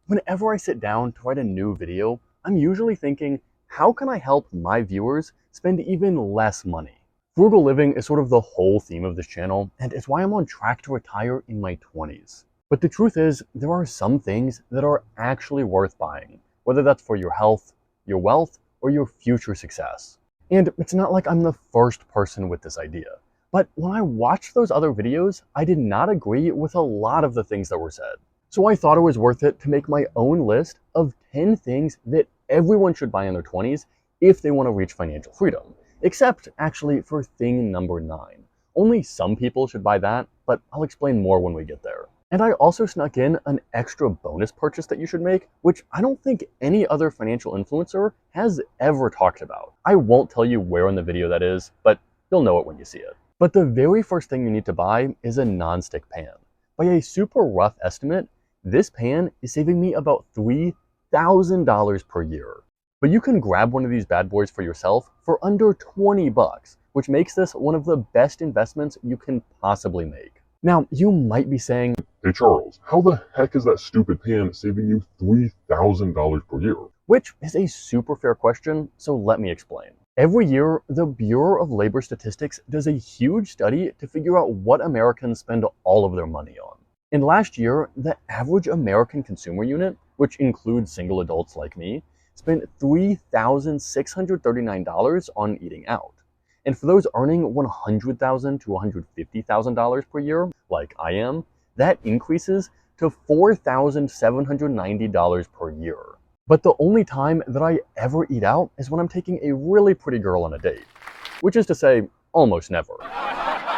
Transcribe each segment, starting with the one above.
Whenever I sit down to write a new video, I'm usually thinking, how can I help my viewers spend even less money? Frugal living is sort of the whole theme of this channel, and it's why I'm on track to retire in my 20s. But the truth is, there are some things that are actually worth buying, whether that's for your health, your wealth, or your future success. And it's not like I'm the first person with this idea. But when I watched those other videos, I did not agree with a lot of the things that were said. So I thought it was worth it to make my own list of 10 things that everyone should buy in their 20s if they want to reach financial freedom. Except actually for thing number 9. Only some people should buy that, but I'll explain more when we get there. And I also snuck in an extra bonus purchase that you should make, which I don't think any other financial influencer has ever talked about. I won't tell you where in the video that is, but you'll know it when you see it. But the very first thing you need to buy is a non-stick pan. By a super rough estimate, this pan is saving me about $3,000 per year. But you can grab one of these bad boys for yourself for under 20 bucks, which makes this one of the best investments you can possibly make. Now, you might be saying, "Hey Charles, how the heck is that stupid pan saving you $3,000 per year?" Which is a super fair question, so let me explain. Every year, the Bureau of Labor Statistics does a huge study to figure out what Americans spend all of their money on. And last year, the average American consumer unit, which includes single adults like me, spent $3,639 on eating out. And for those earning $100,000 to $150,000 per year, like I am, that increases to $4,790 per year. But the only time that I ever eat out is when I'm taking a really pretty girl on a date, which is to say, almost never.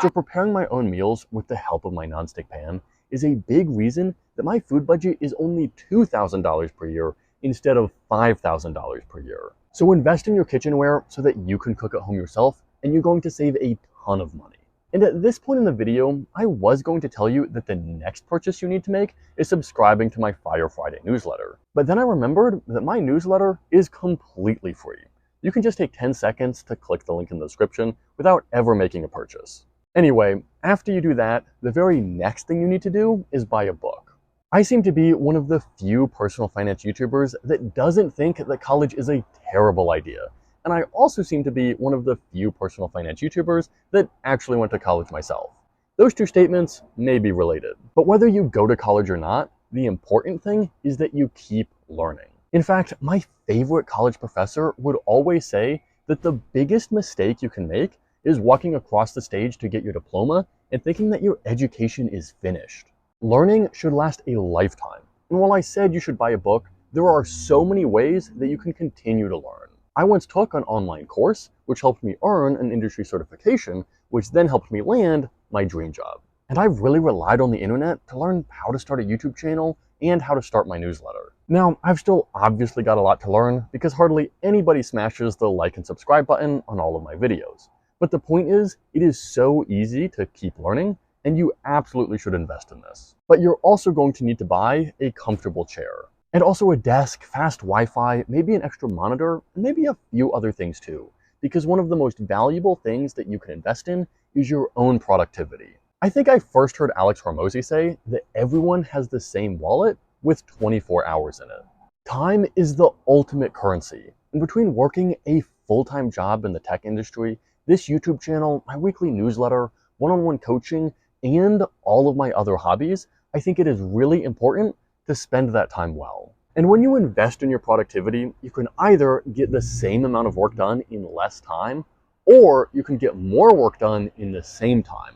So preparing my own meals with the help of my nonstick pan is a big reason that my food budget is only $2,000 per year instead of $5,000 per year. So invest in your kitchenware so that you can cook at home yourself, and you're going to save a ton of money. And at this point in the video, I was going to tell you that the next purchase you need to make is subscribing to my Fire Friday newsletter. But then I remembered that my newsletter is completely free. You can just take 10 seconds to click the link in the description without ever making a purchase. Anyway, after you do that, the very next thing you need to do is buy a book. I seem to be one of the few personal finance YouTubers that doesn't think that college is a terrible idea. And I also seem to be one of the few personal finance YouTubers that actually went to college myself. Those two statements may be related, but whether you go to college or not, the important thing is that you keep learning. In fact, my favorite college professor would always say that the biggest mistake you can make is walking across the stage to get your diploma and thinking that your education is finished. Learning should last a lifetime. And while I said you should buy a book, there are so many ways that you can continue to learn. I once took an online course, which helped me earn an industry certification, which then helped me land my dream job. And I've really relied on the internet to learn how to start a YouTube channel and how to start my newsletter. Now, I've still obviously got a lot to learn because hardly anybody smashes the like and subscribe button on all of my videos. But the point is, it is so easy to keep learning, and you absolutely should invest in this. But you're also going to need to buy a comfortable chair. And also a desk, fast Wi-Fi, maybe an extra monitor, and maybe a few other things too. Because one of the most valuable things that you can invest in is your own productivity. I think I first heard Alex Hormozy say that everyone has the same wallet with 24 hours in it. Time is the ultimate currency. And between working a full-time job in the tech industry, this YouTube channel, my weekly newsletter, one-on-one coaching, and all of my other hobbies, I think it is really important to spend that time well. And when you invest in your productivity, you can either get the same amount of work done in less time, or you can get more work done in the same time.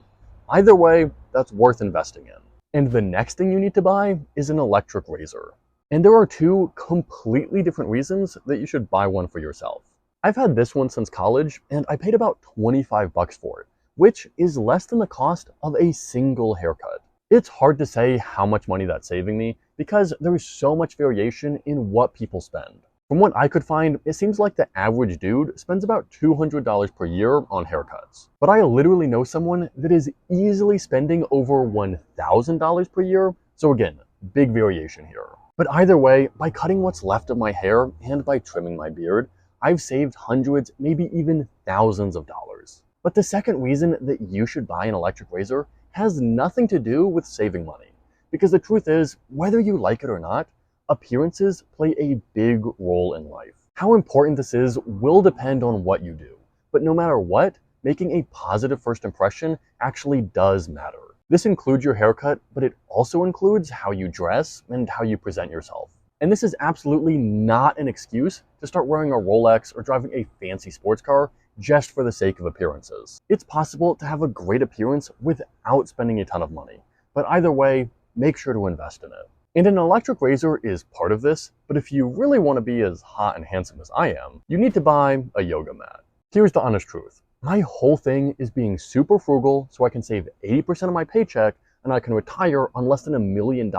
Either way, that's worth investing in. And the next thing you need to buy is an electric razor. And there are two completely different reasons that you should buy one for yourself. I've had this one since college, and I paid about 25 bucks for it, which is less than the cost of a single haircut. It's hard to say how much money that's saving me because there is so much variation in what people spend. From what I could find, it seems like the average dude spends about $200 per year on haircuts. But I literally know someone that is easily spending over $1,000 per year, so again, big variation here. But either way, by cutting what's left of my hair and by trimming my beard, I've saved hundreds, maybe even thousands of dollars. But the second reason that you should buy an electric razor has nothing to do with saving money. Because the truth is, whether you like it or not, appearances play a big role in life. How important this is will depend on what you do, but no matter what, making a positive first impression actually does matter. This includes your haircut, but it also includes how you dress and how you present yourself. And this is absolutely not an excuse to start wearing a Rolex or driving a fancy sports car just for the sake of appearances. It's possible to have a great appearance without spending a ton of money, but either way, make sure to invest in it. And an electric razor is part of this, but if you really want to be as hot and handsome as I am, you need to buy a yoga mat. Here's the honest truth. My whole thing is being super frugal so I can save 80% of my paycheck and I can retire on less than $1 million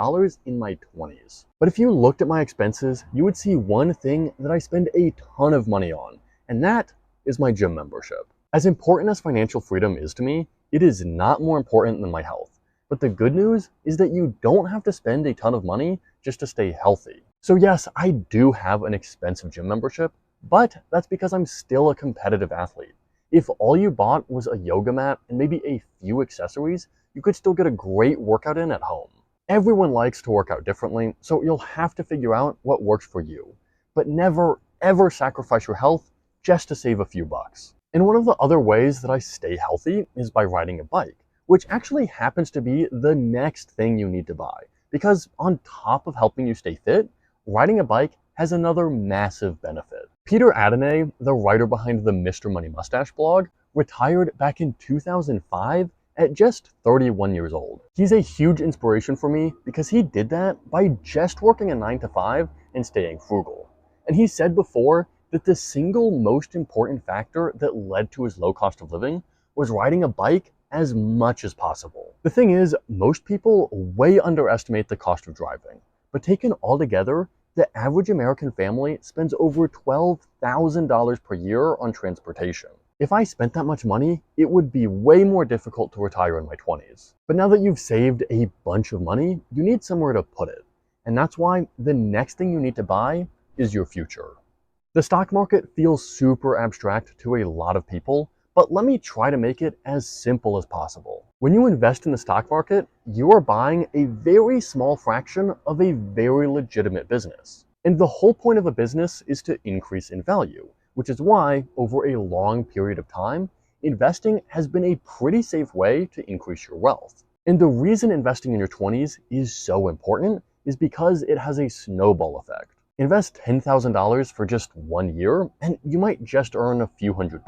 in my 20s. But if you looked at my expenses, you would see one thing that I spend a ton of money on, and that is my gym membership. As important as financial freedom is to me, it is not more important than my health. But the good news is that you don't have to spend a ton of money just to stay healthy. So yes, I do have an expensive gym membership, but that's because I'm still a competitive athlete. If all you bought was a yoga mat and maybe a few accessories, you could still get a great workout in at home. Everyone likes to work out differently, so you'll have to figure out what works for you. But never, ever sacrifice your health just to save a few bucks. And one of the other ways that I stay healthy is by riding a bike, which actually happens to be the next thing you need to buy. Because on top of helping you stay fit, riding a bike has another massive benefit. Peter Adonay, the writer behind the Mr. Money Mustache blog, retired back in 2005 at just 31 years old. He's a huge inspiration for me because he did that by just working a 9 to 5 and staying frugal. And he said before that the single most important factor that led to his low cost of living was riding a bike as much as possible. The thing is, most people way underestimate the cost of driving, but taken all together, the average American family spends over $12,000 per year on transportation. If I spent that much money, it would be way more difficult to retire in my 20s. But now that you've saved a bunch of money, you need somewhere to put it. And that's why the next thing you need to buy is your future. The stock market feels super abstract to a lot of people, but let me try to make it as simple as possible. When you invest in the stock market, you are buying a very small fraction of a very legitimate business. And the whole point of a business is to increase in value, which is why, over a long period of time, investing has been a pretty safe way to increase your wealth. And the reason investing in your 20s is so important is because it has a snowball effect. Invest $10,000 for just 1 year, and you might just earn a few $100.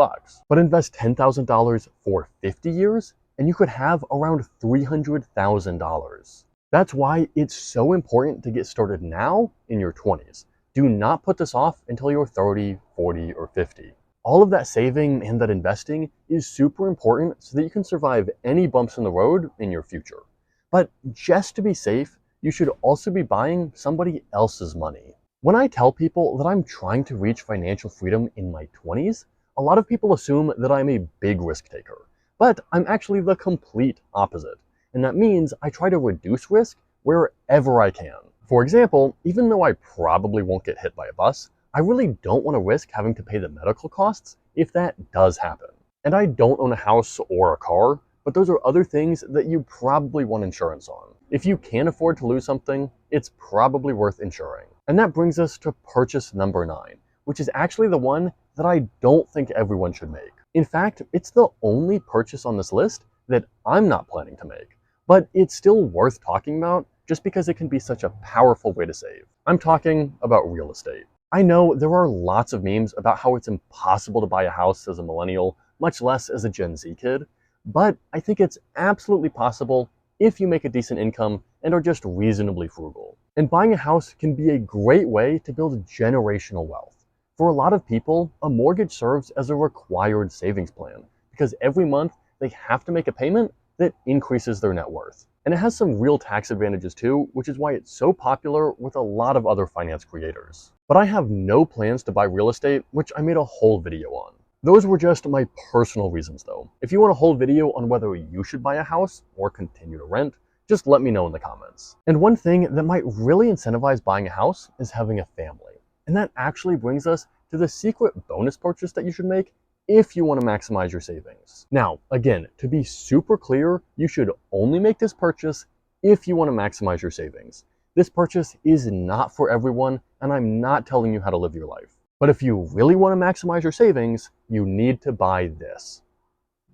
But invest $10,000 for 50 years, and you could have around $300,000. That's why it's so important to get started now in your 20s. Do not put this off until you're 30, 40, or 50. All of that saving and that investing is super important so that you can survive any bumps in the road in your future. But just to be safe, you should also be buying somebody else's money. When I tell people that I'm trying to reach financial freedom in my 20s, a lot of people assume that I'm a big risk taker. But I'm actually the complete opposite. And that means I try to reduce risk wherever I can. For example, even though I probably won't get hit by a bus, I really don't want to risk having to pay the medical costs if that does happen. And I don't own a house or a car, but those are other things that you probably want insurance on. If you can't afford to lose something, it's probably worth insuring. And that brings us to purchase number 9, which is actually the one that I don't think everyone should make. In fact, it's the only purchase on this list that I'm not planning to make, but it's still worth talking about just because it can be such a powerful way to save. I'm talking about real estate. I know there are lots of memes about how it's impossible to buy a house as a millennial, much less as a Gen Z kid, but I think it's absolutely possible if you make a decent income and are just reasonably frugal. And buying a house can be a great way to build generational wealth. For a lot of people, a mortgage serves as a required savings plan because every month they have to make a payment that increases their net worth. And it has some real tax advantages too, which is why it's so popular with a lot of other finance creators. But I have no plans to buy real estate, which I made a whole video on. Those were just my personal reasons though. If you want a whole video on whether you should buy a house or continue to rent, just let me know in the comments. And one thing that might really incentivize buying a house is having a family. And that actually brings us to the secret bonus purchase that you should make if you want to maximize your savings. Now, again, to be super clear, you should only make this purchase if you want to maximize your savings. This purchase is not for everyone, and I'm not telling you how to live your life. But if you really want to maximize your savings, you need to buy this.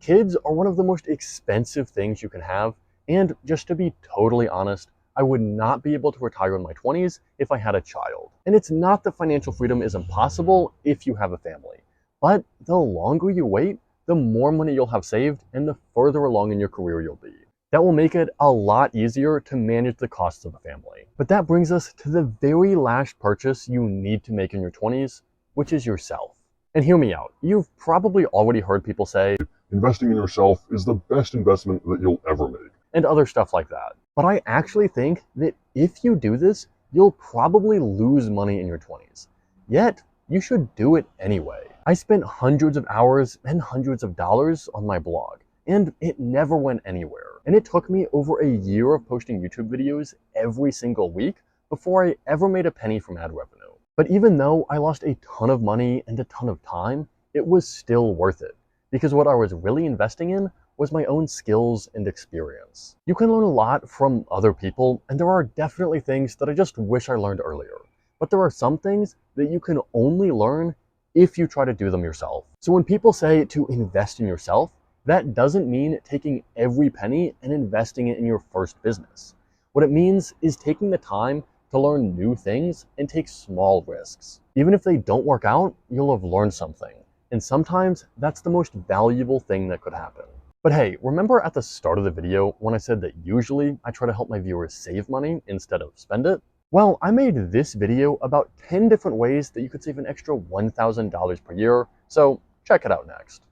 Kids are one of the most expensive things you can have, and just to be totally honest, I would not be able to retire in my 20s if I had a child. And it's not that financial freedom is impossible if you have a family, but the longer you wait, the more money you'll have saved and the further along in your career you'll be. That will make it a lot easier to manage the costs of a family. But that brings us to the very last purchase you need to make in your 20s, which is yourself. And hear me out, you've probably already heard people say, investing in yourself is the best investment that you'll ever make. And other stuff like that. But I actually think that if you do this, you'll probably lose money in your 20s. Yet, you should do it anyway. I spent hundreds of hours and hundreds of dollars on my blog, and it never went anywhere. And it took me over a year of posting YouTube videos every single week before I ever made a penny from ad revenue. But even though I lost a ton of money and a ton of time, it was still worth it, because what I was really investing in was my own skills and experience. You can learn a lot from other people, and there are definitely things that I just wish I learned earlier. But there are some things that you can only learn if you try to do them yourself. So when people say to invest in yourself, that doesn't mean taking every penny and investing it in your first business. What it means is taking the time to learn new things and take small risks. Even if they don't work out, you'll have learned something. And sometimes that's the most valuable thing that could happen. But hey, remember at the start of the video when I said that usually I try to help my viewers save money instead of spend it? Well, I made this video about 10 different ways that you could save an extra $1,000 per year, so check it out next.